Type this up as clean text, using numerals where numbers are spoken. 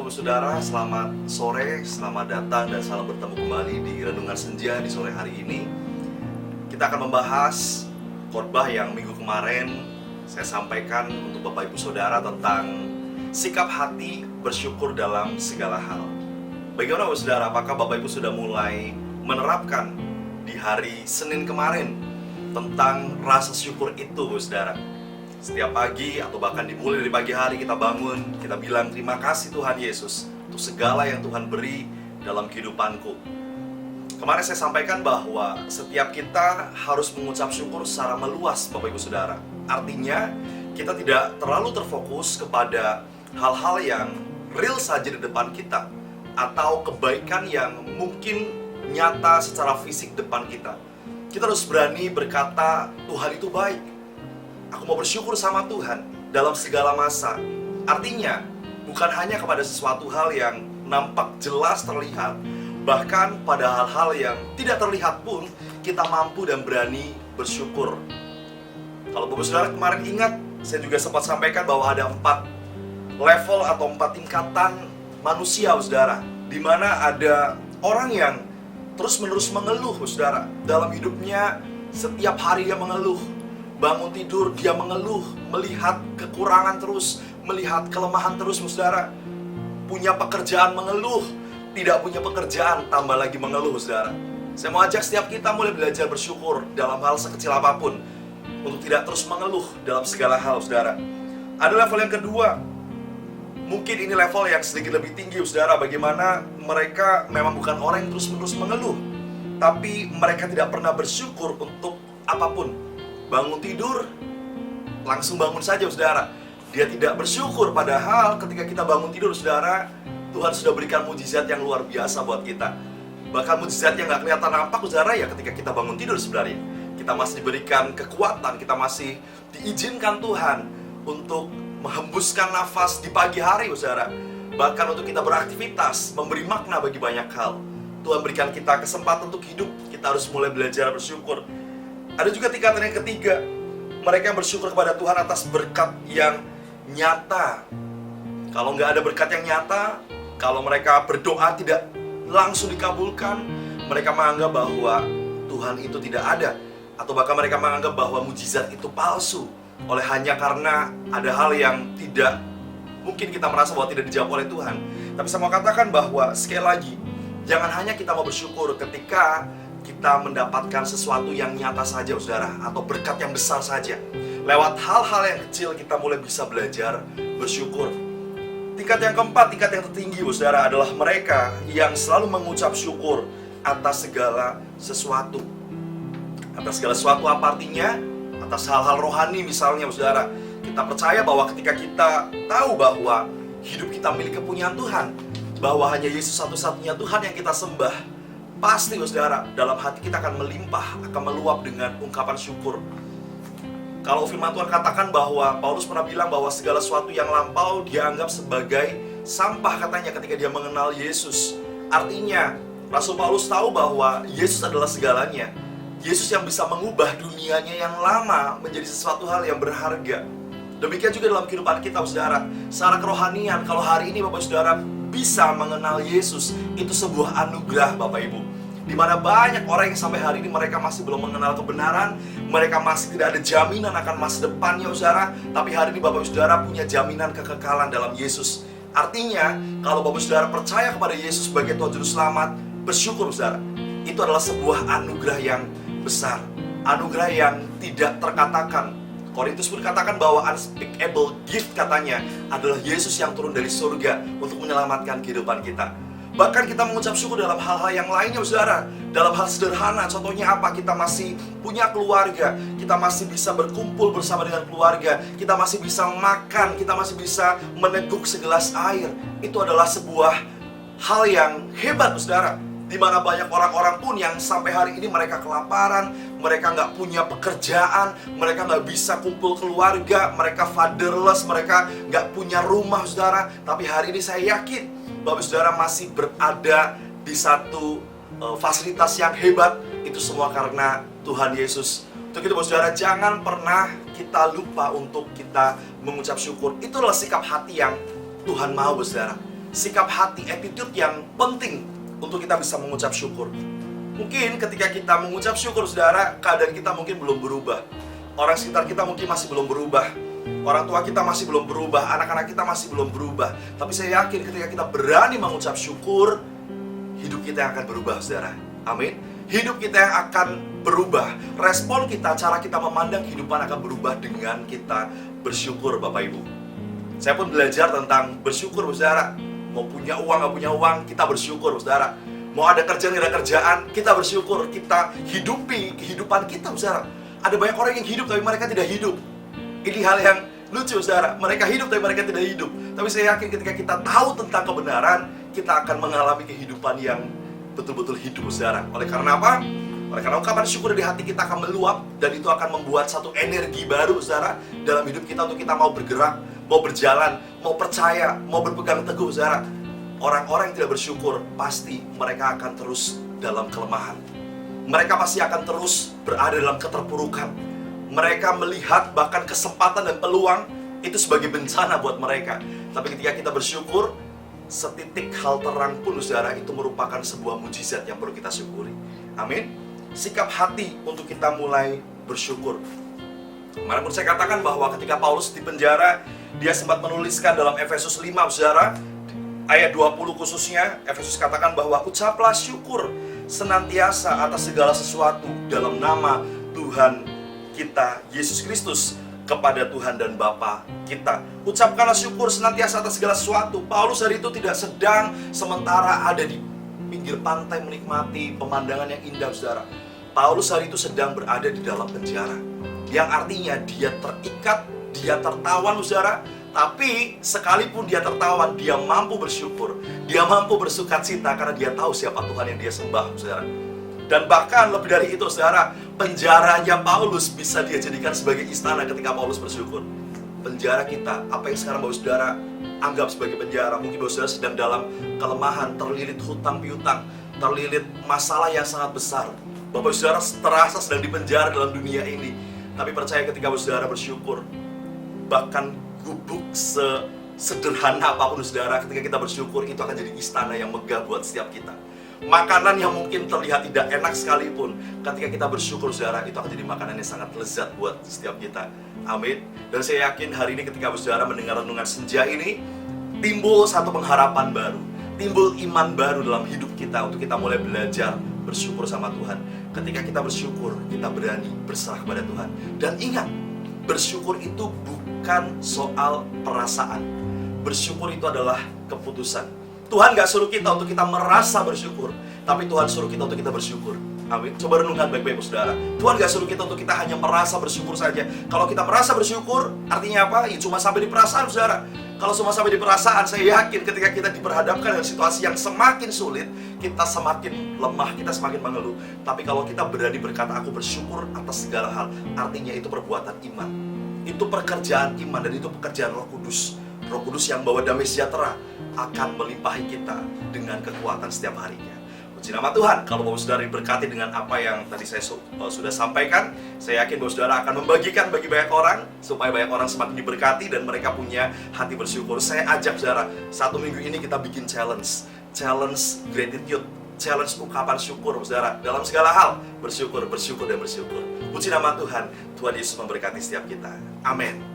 Bapak Saudara, selamat sore, selamat datang dan salam bertemu kembali di Renungan Senja di sore hari ini. Kita akan membahas khotbah yang minggu kemarin saya sampaikan untuk Bapak Ibu Saudara tentang sikap hati bersyukur dalam segala hal. Bagaimana Bapak Saudara, apakah Bapak Ibu sudah mulai menerapkan di hari Senin kemarin tentang rasa syukur itu Bapak Saudara? Setiap pagi atau bahkan dimulai dari pagi hari kita bangun, kita bilang terima kasih Tuhan Yesus untuk segala yang Tuhan beri dalam kehidupanku. Kemarin saya sampaikan bahwa setiap kita harus mengucap syukur secara meluas Bapak Ibu Saudara. Artinya kita tidak terlalu terfokus kepada hal-hal yang real saja di depan kita, atau kebaikan yang mungkin nyata secara fisik depan kita. Kita harus berani berkata Tuhan itu baik. Aku mau bersyukur sama Tuhan dalam segala masa. Artinya, bukan hanya kepada sesuatu hal yang nampak jelas terlihat, bahkan pada hal-hal yang tidak terlihat pun kita mampu dan berani bersyukur. Kalau Bapak Saudara kemarin ingat, saya juga sempat sampaikan bahwa ada 4 level atau 4 tingkatan manusia, Saudara, di mana ada orang yang terus-menerus mengeluh, Saudara. Dalam hidupnya, setiap hari dia mengeluh. Bangun tidur dia mengeluh, melihat kekurangan terus, melihat kelemahan terus, Saudara. Punya pekerjaan mengeluh, tidak punya pekerjaan tambah lagi mengeluh, Saudara. Saya mau ajak setiap kita mulai belajar bersyukur dalam hal sekecil apapun, untuk tidak terus mengeluh dalam segala hal, Saudara. Ada level yang kedua. Mungkin ini level yang sedikit lebih tinggi, Saudara. Bagaimana mereka memang bukan orang yang terus-menerus mengeluh, tapi mereka tidak pernah bersyukur untuk apapun. Bangun tidur, langsung bangun saja, Saudara. Dia tidak bersyukur, padahal ketika kita bangun tidur, Saudara, Tuhan sudah berikan mujizat yang luar biasa buat kita. Bahkan mujizat yang gak kelihatan nampak, Saudara, ya ketika kita bangun tidur sebenarnya. Kita masih diberikan kekuatan, kita masih diizinkan Tuhan untuk menghembuskan nafas di pagi hari, Saudara. Bahkan untuk kita beraktivitas, memberi makna bagi banyak hal. Tuhan berikan kita kesempatan untuk hidup, kita harus mulai belajar bersyukur. Ada juga tingkatan yang ketiga, mereka yang bersyukur kepada Tuhan atas berkat yang nyata. Kalau nggak ada berkat yang nyata, kalau mereka berdoa tidak langsung dikabulkan, mereka menganggap bahwa Tuhan itu tidak ada. Atau bahkan mereka menganggap bahwa mujizat itu palsu, oleh hanya karena ada hal yang tidak mungkin kita merasa bahwa tidak dijawab oleh Tuhan. Tapi saya mau katakan bahwa sekali lagi, jangan hanya kita mau bersyukur ketika kita mendapatkan sesuatu yang nyata saja, Saudara, atau berkat yang besar saja. Lewat hal-hal yang kecil kita mulai bisa belajar bersyukur. Tingkat yang keempat, tingkat yang tertinggi, Saudara, adalah mereka yang selalu mengucap syukur atas segala sesuatu. Atas segala sesuatu apa artinya? Atas hal-hal rohani misalnya, Saudara. Kita percaya bahwa ketika kita tahu bahwa hidup kita milik kepunyaan Tuhan, bahwa hanya Yesus satu-satunya Tuhan yang kita sembah, pasti, Saudara, dalam hati kita akan melimpah, akan meluap dengan ungkapan syukur. Kalau firman Tuhan katakan bahwa Paulus pernah bilang bahwa segala sesuatu yang lampau dia anggap sebagai sampah, katanya, ketika dia mengenal Yesus. Artinya, Rasul Paulus tahu bahwa Yesus adalah segalanya. Yesus yang bisa mengubah dunianya yang lama menjadi sesuatu hal yang berharga. Demikian juga dalam kehidupan kita, Saudara. Secara kerohanian, kalau hari ini Bapak Saudara bisa mengenal Yesus, itu sebuah anugerah, Bapak Ibu. Di mana banyak orang yang sampai hari ini mereka masih belum mengenal kebenaran, mereka masih tidak ada jaminan akan masa depannya, Saudara. Tapi hari ini Bapak Saudara punya jaminan kekekalan dalam Yesus. Artinya, kalau Bapak Saudara percaya kepada Yesus sebagai Tuhan Juru Selamat, bersyukur, Saudara. Itu adalah sebuah anugerah yang besar, anugerah yang tidak terkatakan. Korintus pun katakan bahwa unspeakable gift, katanya, adalah Yesus yang turun dari surga untuk menyelamatkan kehidupan kita. Bahkan kita mengucap syukur dalam hal-hal yang lainnya, Saudara. Dalam hal sederhana, contohnya apa? Kita masih punya keluarga, kita masih bisa berkumpul bersama dengan keluarga, kita masih bisa makan, kita masih bisa meneguk segelas air. Itu adalah sebuah hal yang hebat, Saudara. Di mana banyak orang-orang pun yang sampai hari ini mereka kelaparan, mereka nggak punya pekerjaan, mereka nggak bisa kumpul keluarga, mereka fatherless, mereka nggak punya rumah, Saudara. Tapi hari ini saya yakin bahwa Saudara masih berada di satu fasilitas yang hebat. Itu semua karena Tuhan Yesus. Untuk itu, Saudara, jangan pernah kita lupa untuk kita mengucap syukur. Itu adalah sikap hati yang Tuhan mau, Saudara. sikap hati, attitude yang penting untuk kita bisa mengucap syukur. Mungkin ketika kita mengucap syukur, saudara, keadaan kita mungkin belum berubah. Orang sekitar kita mungkin masih belum berubah. Orang tua kita masih belum berubah. Anak-anak kita masih belum berubah. Tapi saya yakin ketika kita berani mengucap syukur, hidup kita yang akan berubah, saudara. Amin. Hidup kita yang akan berubah. Respon kita, cara kita memandang kehidupan akan berubah dengan kita bersyukur, Bapak Ibu. Saya pun belajar tentang bersyukur, saudara. Mau punya uang, nggak punya uang, kita bersyukur, saudara. Mau ada kerjaan, nggak ada kerjaan, kita bersyukur. Kita hidupi kehidupan kita, saudara. Ada banyak orang yang hidup, tapi mereka tidak hidup. Ini hal yang lucu, saudara. Mereka hidup, tapi mereka tidak hidup. Tapi saya yakin ketika kita tahu tentang kebenaran, kita akan mengalami kehidupan yang betul-betul hidup, saudara. Oleh karena apa? Oleh karena ungkapan syukur di hati kita akan meluap, dan itu akan membuat satu energi baru, saudara, dalam hidup kita untuk kita mau bergerak, mau berjalan, mau percaya, mau berpegang teguh, saudara. Orang-orang yang tidak bersyukur, pasti mereka akan terus dalam kelemahan. Mereka pasti akan terus berada dalam keterpurukan. Mereka melihat bahkan kesempatan dan peluang itu sebagai bencana buat mereka. Tapi ketika kita bersyukur, setitik hal terang pun, saudara, itu merupakan sebuah mujizat yang perlu kita syukuri. Amin. Sikap hati untuk kita mulai bersyukur. Kemarin pun saya katakan bahwa ketika Paulus di penjara, dia sempat menuliskan dalam Efesus 5, saudara, ayat 20 khususnya, Efesus katakan bahwa ucaplah syukur senantiasa atas segala sesuatu dalam nama Tuhan kita Yesus Kristus kepada Tuhan dan Bapa kita. Ucapkanlah syukur senantiasa atas segala sesuatu. Paulus hari itu tidak sedang sementara ada di pinggir pantai menikmati pemandangan yang indah, saudara. Paulus hari itu sedang berada di dalam penjara, yang artinya dia terikat, dia tertawan, saudara. Tapi sekalipun dia tertawan, dia mampu bersyukur, dia mampu bersukacita karena dia tahu siapa Tuhan yang dia sembah, saudara. Dan bahkan lebih dari itu, saudara, penjaranya Paulus bisa dia jadikan sebagai istana ketika Paulus bersyukur. Penjara kita, apa yang sekarang Bapak Saudara anggap sebagai penjara, mungkin Bapak Saudara sedang dalam kelemahan, terlilit hutang piutang, terlilit masalah yang sangat besar. Bapak Saudara terasa sedang dipenjara dalam dunia ini. Tapi percaya ketika Bapak Saudara bersyukur, bahkan gubuk sederhana apapun, saudara, ketika kita bersyukur, itu akan jadi istana yang megah buat setiap kita. Makanan yang mungkin terlihat tidak enak sekalipun, ketika kita bersyukur, saudara, itu akan jadi makanan yang sangat lezat buat setiap kita. Amin. Dan saya yakin hari ini ketika saudara mendengar renungan senja ini, timbul satu pengharapan baru, timbul iman baru dalam hidup kita untuk kita mulai belajar bersyukur sama Tuhan. Ketika kita bersyukur, kita berani berserah kepada Tuhan. Dan ingat, bersyukur itu bukan soal perasaan. Bersyukur itu adalah keputusan. Tuhan gak suruh kita untuk kita merasa bersyukur, tapi Tuhan suruh kita untuk kita bersyukur. Amin. Coba renungkan baik-baik, saudara. Tuhan gak suruh kita untuk kita hanya merasa bersyukur saja. Kalau kita merasa bersyukur, artinya apa? Ya cuma sampai di perasaan, saudara. Kalau cuma sampai di perasaan, saya yakin ketika kita diperhadapkan dengan situasi yang semakin sulit, kita semakin lemah, kita semakin mengeluh. Tapi kalau kita berani berkata, aku bersyukur atas segala hal, artinya itu perbuatan iman. Itu pekerjaan iman, dan itu pekerjaan Roh Kudus. Roh Kudus yang bawa damai sejahtera akan melimpahi kita dengan kekuatan setiap harinya. Puji nama Tuhan. Kalau Bapak Saudara diberkati dengan apa yang tadi saya sudah sampaikan, saya yakin Bapak Saudara akan membagikan bagi banyak orang, supaya banyak orang semakin diberkati dan mereka punya hati bersyukur. Saya ajak saudara, 1 minggu ini kita bikin challenge gratitude, challenge ungkapan syukur, saudara, dalam segala hal. Bersyukur, dan bersyukur. Puji nama Tuhan. Tuhan Yesus memberkati setiap kita. Amin.